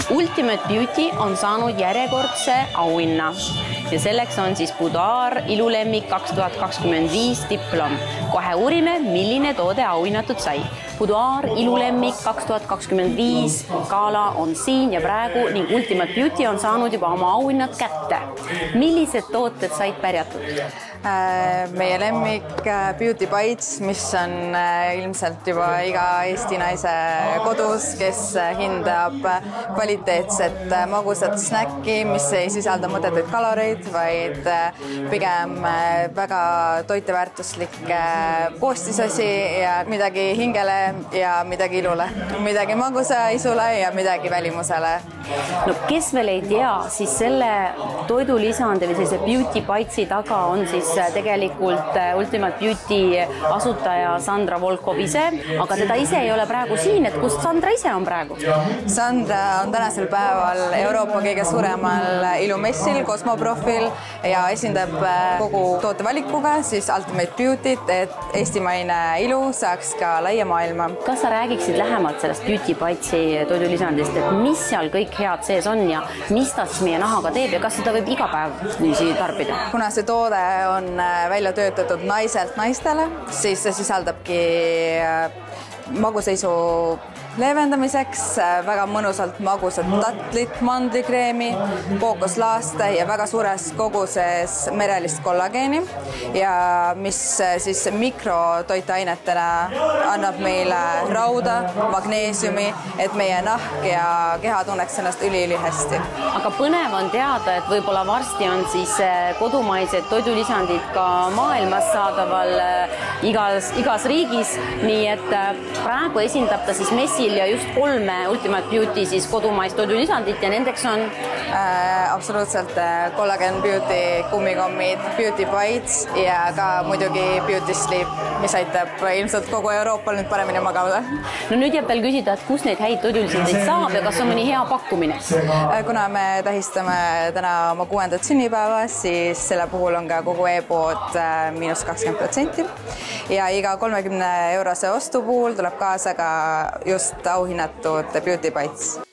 Ultimate Beauty on saanud järjekordse auhinna ja selleks on siis Boudoir ilulemmik 2025 diplom. Kohe uurime, milline toode auhinnatud sai. Boudoir ilulemmik 2025 gala on siin ja praegu ning Ultimate Beauty on saanud juba oma auhinnad kätte. Millised tooted said pärjatud? Meie lemmik Beauty Bites, mis on ilmselt juba iga Eesti naise kodus, kes hindab kvaliteetset magusat snäkki, mis ei sisalda mõttetuid kaloreid, vaid pigem väga toiteväärtuslikke koostisasi ja midagi hingele ja midagi ilule, midagi magusa isule ja midagi välimusele. No kes veel ei tea, siis selle toidulisandi või sellise Beauty Bitesi taga on siis tegelikult Ultimate Beauty asutaja Sandra Volkov ise, aga teda ise ei ole praegu siin, et kust Sandra ise on praegu? Sandra on tänasel päeval Euroopa kõige suuremal ilumessil, Cosmoprofil ja esindab kogu tootevalikuga siis Ultimate Beauty't, et eestimaine ilu saaks ka laia maailma. Kas sa räägiksid lähemalt sellest Beauty Bitesi toidulisandist, et mis seal kõik head sees on ja mis ta siis meie nahaga teeb ja kas seda võib iga päev niisi tarbida? Kuna see toode on välja töötatud naiselt naistele, siis see sisaldabki maguseisu leevendamiseks väga mõnusalt magusat tatlit, mandlikreemi, kookoslaaste ja väga suures koguses merelist kollageeni ja mis siis mikrotoitainetena annab meile rauda, magneesiumi, et meie nahk ja keha tunneks ennast üli-ülihästi. Aga põnev on teada, et võib-olla varsti on siis kodumaised toidulisandid ka maailmas saadaval igas riigis, nii et praegu esindab ta siis messil ja just 3 Ultimate Beauty siis kodumaist toidulisandit ja nendeks on? Absoluutselt Collagen Beauty kummikommid, Beauty Bites ja ka muidugi Beauty Sleep, mis aitab ilmselt kogu Euroopal nüüd paremini magada. No nüüd jääb veel küsida, et kus neid häid toidulisandeid saab ja kas on mõni hea pakkumine? Kuna me tähistame täna oma 6. sünnipäeva, siis selle puhul on ka kogu e-pood -20% ja iga 30 eurose ostu puhul tuleb kaasa ka just auhinnatud Beauty Bites.